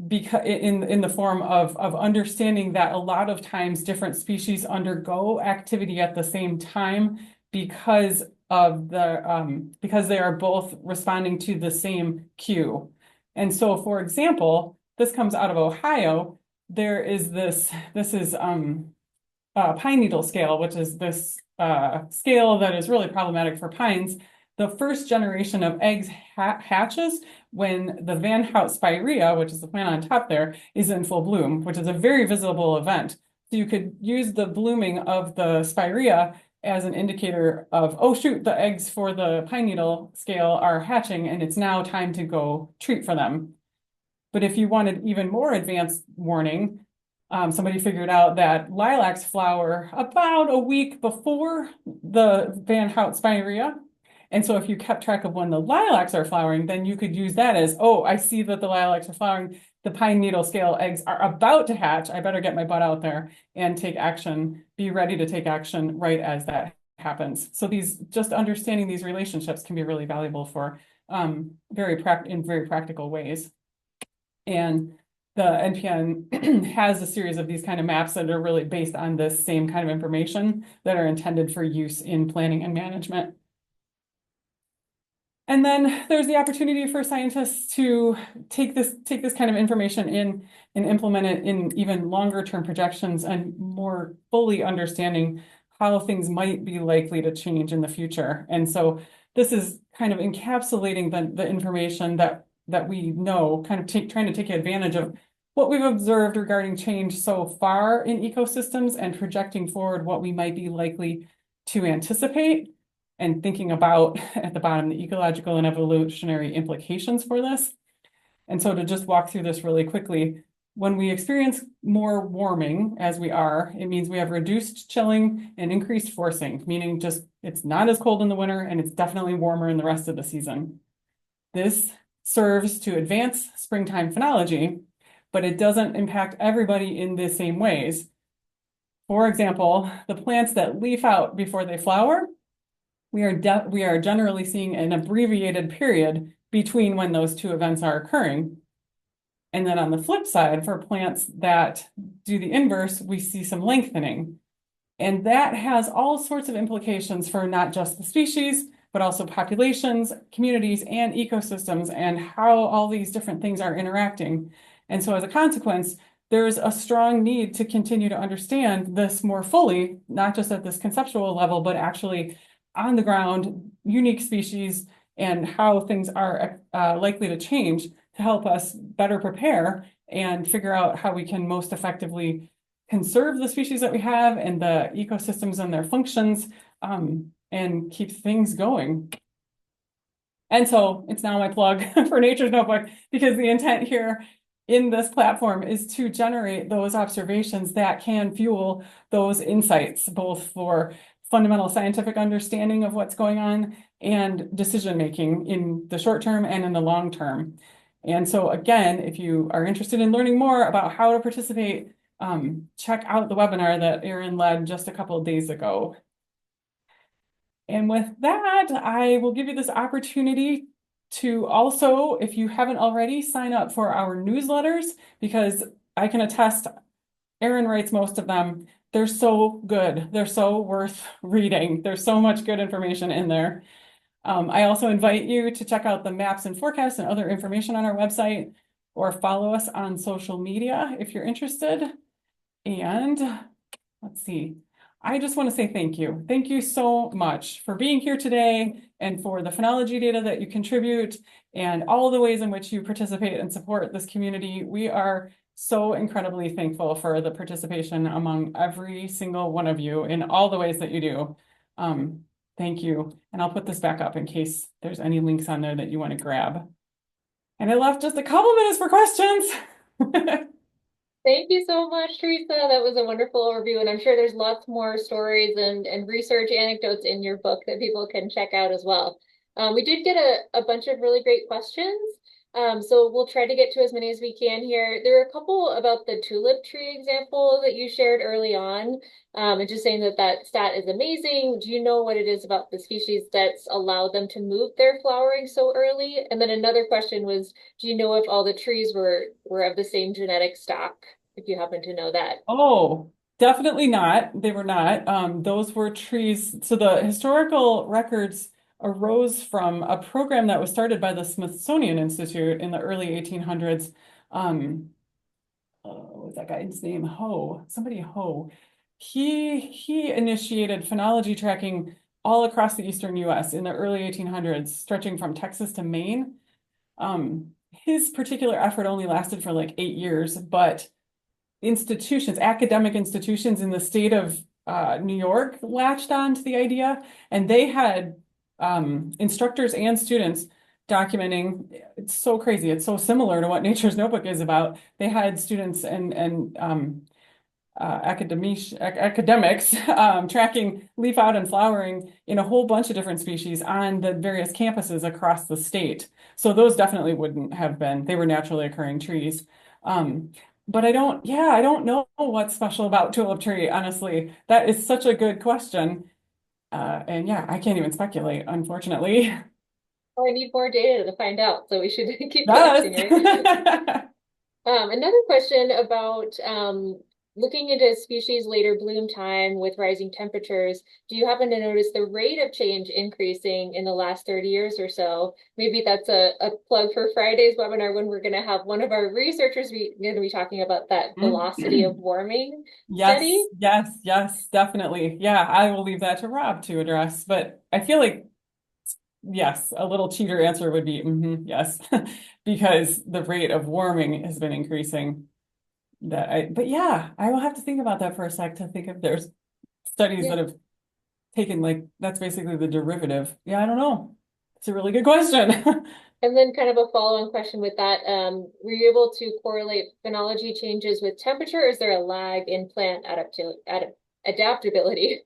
because in the form of understanding that a lot of times different species undergo activity at the same time because of because they are both responding to the same cue. And so, for example, this comes out of Ohio. There is this is pine needle scale, which is this scale that is really problematic for pines. The first generation of eggs hatches when the Van Hout spirea, which is the plant on top there, is in full bloom, which is a very visible event. So you could use the blooming of the spirea as an indicator of, oh shoot, the eggs for the pine needle scale are hatching and it's now time to go treat for them. But if you wanted even more advanced warning, somebody figured out that lilacs flower about a week before the Van Hout spirea. And so if you kept track of when the lilacs are flowering, then you could use that as, oh, I see that the lilacs are flowering. The pine needle scale eggs are about to hatch. I better get my butt out there and take action, be ready to take action right as that happens. So just understanding these relationships can be really valuable for in very practical ways. And the NPN has a series of these kind of maps that are really based on this same kind of information that are intended for use in planning and management. And then there's the opportunity for scientists to take this kind of information in and implement it in even longer term projections and more fully understanding how things might be likely to change in the future. And so this is kind of encapsulating the information that we know, kind of trying to take advantage of what we've observed regarding change so far in ecosystems and projecting forward what we might be likely to anticipate and thinking about at the bottom the ecological and evolutionary implications for this. And so to just walk through this really quickly, when we experience more warming as we are, it means we have reduced chilling and increased forcing, meaning just it's not as cold in the winter and it's definitely warmer in the rest of the season. This serves to advance springtime phenology, but it doesn't impact everybody in the same ways. For example, the plants that leaf out before they flower, we are generally seeing an abbreviated period between when those two events are occurring. And then on the flip side, for plants that do the inverse, we see some lengthening. And that has all sorts of implications for not just the species, but also populations, communities, and ecosystems, and how all these different things are interacting. And so as a consequence, there's a strong need to continue to understand this more fully, not just at this conceptual level, but actually on the ground, unique species, and how things are likely to change to help us better prepare and figure out how we can most effectively conserve the species that we have and the ecosystems and their functions, and keep things going. And so it's now my plug for Nature's Notebook, because the intent here in this platform is to generate those observations that can fuel those insights, both for fundamental scientific understanding of what's going on and decision making in the short term and in the long term. And so again, if you are interested in learning more about how to participate, check out the webinar that Erin led just a couple of days ago. And with that, I will give you this opportunity to also, if you haven't already, sign up for our newsletters, because I can attest, Erin writes most of them. They're so good. They're so worth reading. There's so much good information in there. I also invite you to check out the maps and forecasts and other information on our website, or follow us on social media if you're interested. And let's see. I just want to say thank you. Thank you so much for being here today and for the phenology data that you contribute and all the ways in which you participate and support this community. We are so incredibly thankful for the participation among every single one of you in all the ways that you do. Thank you. And I'll put this back up in case there's any links on there that you want to grab. And I left just a couple minutes for questions. Thank you so much, Theresa. That was a wonderful overview, and I'm sure there's lots more stories and research anecdotes in your book that people can check out as well. We did get a bunch of really great questions. So we'll try to get to as many as we can here. There are a couple about the tulip tree example that you shared early on, and just saying that that stat is amazing. Do you know what it is about the species that's allowed them to move their flowering so early? And then another question was, do you know if all the trees were of the same genetic stock? If you happen to know that. Oh, definitely not. They were not. Those were trees. So the historical records arose from a program that was started by the Smithsonian Institute in the early 1800s. Um, what's that guy's name? Somebody Ho. He initiated phenology tracking all across the eastern US in the early 1800s, stretching from Texas to Maine. His particular effort only lasted for like 8 years, but academic institutions in the state of New York latched on to the idea, and they had instructors and students documenting. It's so crazy. It's so similar to what Nature's Notebook is about. They had students and academics tracking leaf out and flowering in a whole bunch of different species on the various campuses across the state. So those definitely wouldn't have been, they were naturally occurring trees. Um, but I don't know what's special about tulip tree, honestly. That is such a good question. And yeah, I can't even speculate, unfortunately. Oh, I need more data to find out, so we should keep collecting, right? Yes. Another question about looking into species later bloom time with rising temperatures. Do you happen to notice the rate of change increasing in the last 30 years or so? Maybe that's a plug for Friday's webinar when we're going to have one of our researchers going to be talking about that velocity of warming Yes, study. yes, definitely. Yeah, I will leave that to Rob to address. But I feel like, yes, a little cheater answer would be yes, because the rate of warming has been increasing. But yeah, I will have to think about that for a sec to think if there's studies Yeah. that have taken like, that's basically the derivative. Yeah, I don't know. It's a really good question. And then kind of a follow-on question with that, were you able to correlate phenology changes with temperature, or is there a lag in plant adaptability?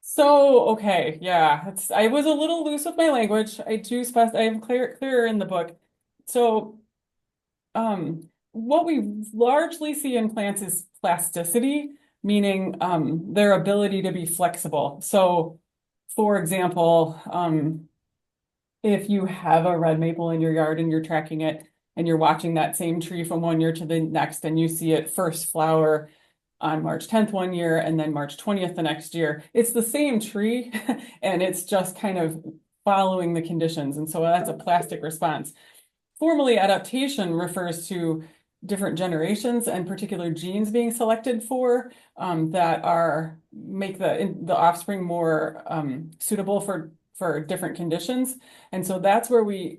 So, okay, yeah, I was a little loose with my language. I am clearer in the book. So, what we largely see in plants is plasticity, meaning their ability to be flexible. So, for example, if you have a red maple in your yard and you're tracking it and you're watching that same tree from one year to the next and you see it first flower on March 10th one year and then March 20th the next year, it's the same tree and it's just kind of following the conditions. And so that's a plastic response. Formally, adaptation refers to different generations and particular genes being selected for that are make the offspring more suitable for different conditions. And so that's where we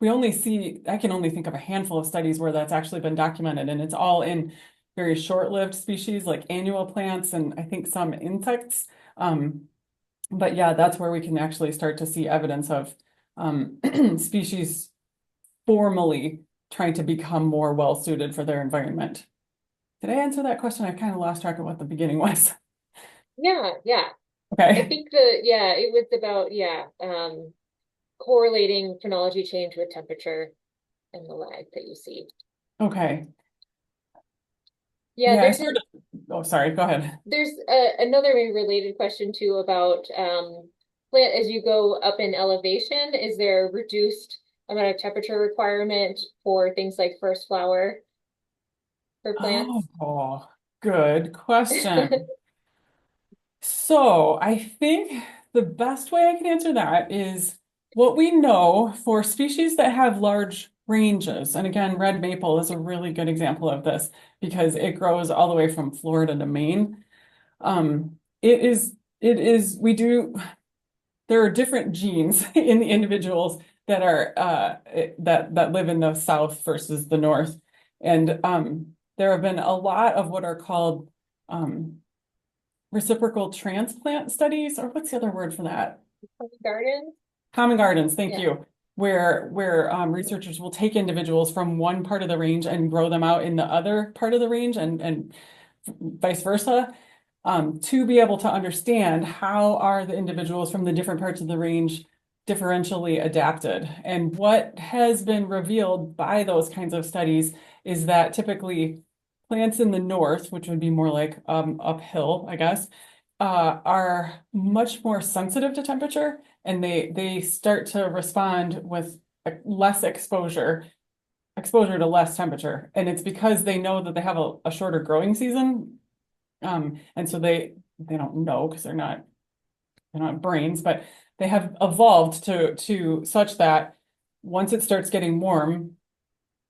only see, I can only think of a handful of studies where that's actually been documented, and it's all in very short-lived species like annual plants and I think some insects. But yeah, that's where we can actually start to see evidence of species formally trying to become more well suited for their environment. Did I answer that question? I kind of lost track of what the beginning was. Yeah, yeah. I Okay. think it was about, correlating phenology change with temperature and the lag that you see. Okay. Yeah, Yeah, I sort of, oh, sorry, go ahead. there's another maybe related question too about plant as you go up in elevation, is there a reduced amount of temperature requirement for things like first flower for plants? Oh, good question. So I think the best way I can answer that is what we know for species that have large ranges. And again, red maple is a really good example of this because it grows all the way from Florida to Maine. We do, there are different genes in the individuals that are that live in the south versus the north. And there have been a lot of what are called um, reciprocal transplant studies, or what's the other word for that? Gardens? Common gardens, thank Yeah. you. Where researchers will take individuals from one part of the range and grow them out in the other part of the range and vice versa, to be able to understand how are the individuals from the different parts of the range differentially adapted. And what has been revealed by those kinds of studies is that typically plants in the north, which would be more like uphill, I guess, are much more sensitive to temperature, and they start to respond with less exposure to less temperature. And it's because they know that they have a shorter growing season. And so they don't know because they're not brains, but they have evolved to such that once it starts getting warm,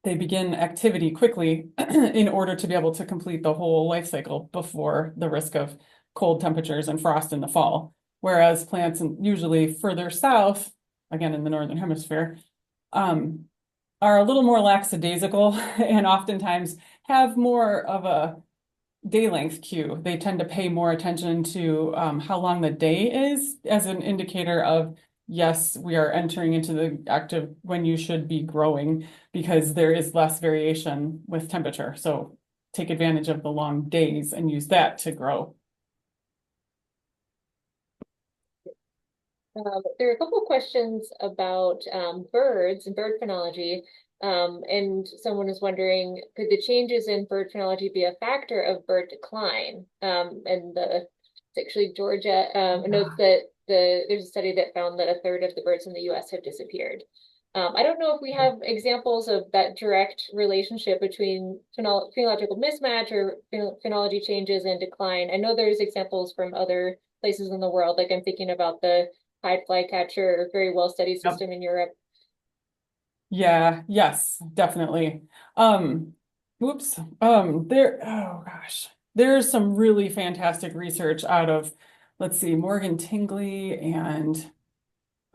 they begin activity quickly in order to be able to complete the whole life cycle before the risk of cold temperatures and frost in the fall. Whereas plants usually further south, again in the northern hemisphere, um, are a little more lackadaisical and oftentimes have more of a day length cue. They tend to pay more attention to how long the day is as an indicator of, yes, we are entering into the act of when you should be growing because there is less variation with temperature. So take advantage of the long days and use that to grow. There are a couple of questions about birds and bird phenology. And someone is wondering, could the changes in bird phenology be a factor of bird decline? It's actually Georgia notes that there's a study that found that a third of the birds in the US have disappeared. I don't know if we have examples of that direct relationship between phenological mismatch or phenology changes and decline. I know there's examples from other places in the world, like I'm thinking about the pied flycatcher, very well studied Yep. system in Europe. Yeah, yes, definitely. Whoops. Oh gosh. There's some really fantastic research out of, let's see, Morgan Tingley and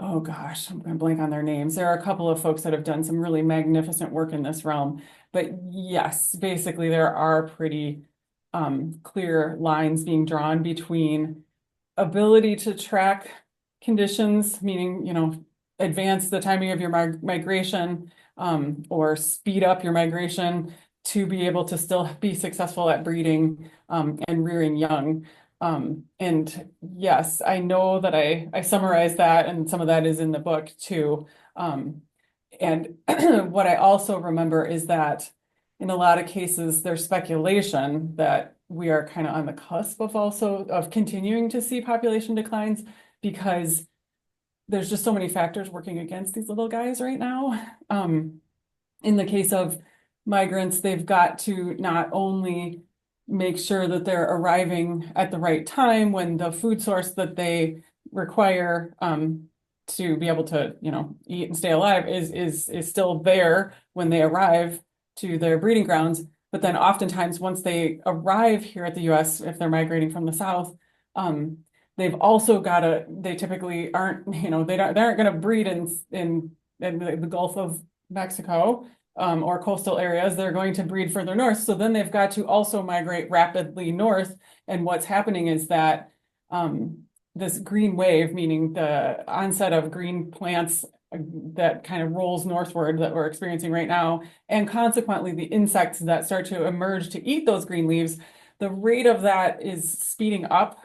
oh gosh, I'm going to blank on their names. There are a couple of folks that have done some really magnificent work in this realm. But yes, basically there are pretty clear lines being drawn between ability to track conditions, meaning, advance the timing of your migration or speed up your migration to be able to still be successful at breeding and rearing young. And yes, I know that I summarized that, and some of that is in the book too. And what I also remember is that in a lot of cases, there's speculation that we are kind of on the cusp of continuing to see population declines because there's just so many factors working against these little guys right now. In the case of migrants, they've got to not only make sure that they're arriving at the right time when the food source that they require to be able to, eat and stay alive is still there when they arrive to their breeding grounds. But then oftentimes once they arrive here at the US, if they're migrating from the South, they've also got to, they typically aren't, they aren't going to breed in the Gulf of Mexico or coastal areas. They're going to breed further north. So then they've got to also migrate rapidly north. And what's happening is that this green wave, meaning the onset of green plants that kind of rolls northward that we're experiencing right now, and consequently the insects that start to emerge to eat those green leaves, the rate of that is speeding up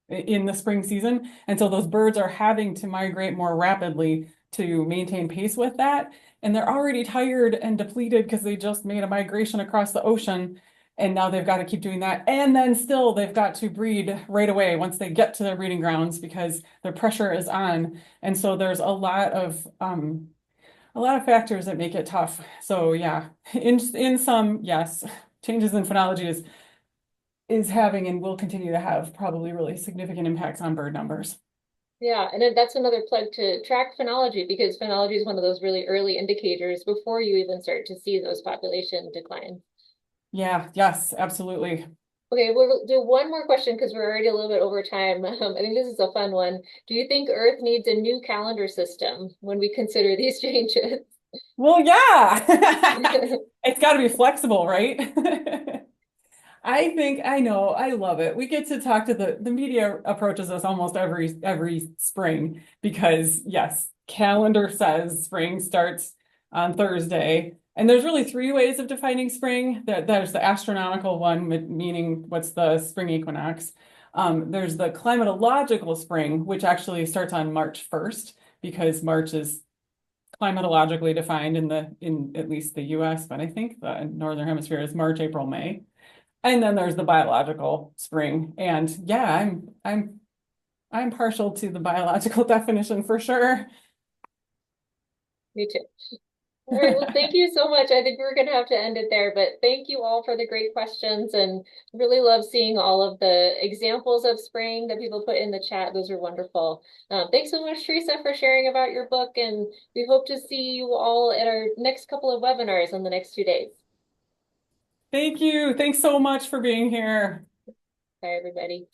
in the spring season. And so those birds are having to migrate more rapidly to maintain pace with that. And they're already tired and depleted because they just made a migration across the ocean. And now they've got to keep doing that. And then still they've got to breed right away once they get to their breeding grounds because their pressure is on. And so there's a lot of factors that make it tough. So yeah, in some, yes, changes in phenology is having and will continue to have probably really significant impacts on bird numbers. Yeah, and then that's another plug to track phenology because phenology is one of those really early indicators before you even start to see those population declines. Yeah, yes, absolutely. Okay, we'll do one more question because we're already a little bit over time. I think this is a fun one. Do you think Earth needs a new calendar system when we consider these changes? Well, yeah. It's got to be flexible, right? I know, I love it. We get to talk to the media approaches us almost every spring because yes, calendar says spring starts on Thursday. And there's really three ways of defining spring. There's the astronomical one, meaning what's the spring equinox. There's the climatological spring, which actually starts on March 1st because March is climatologically defined in at least the US, but I think the Northern Hemisphere is March, April, May. And then there's the biological spring. And yeah, I'm partial to the biological definition for sure. Me too. All right, well, thank you so much. I think we're going to have to end it there, but thank you all for the great questions and really love seeing all of the examples of spring that people put in the chat. Those are wonderful. Thanks so much, Teresa, for sharing about your book, and we hope to see you all at our next couple of webinars in the next 2 days. Thank you. Thanks so much for being here. Bye, everybody.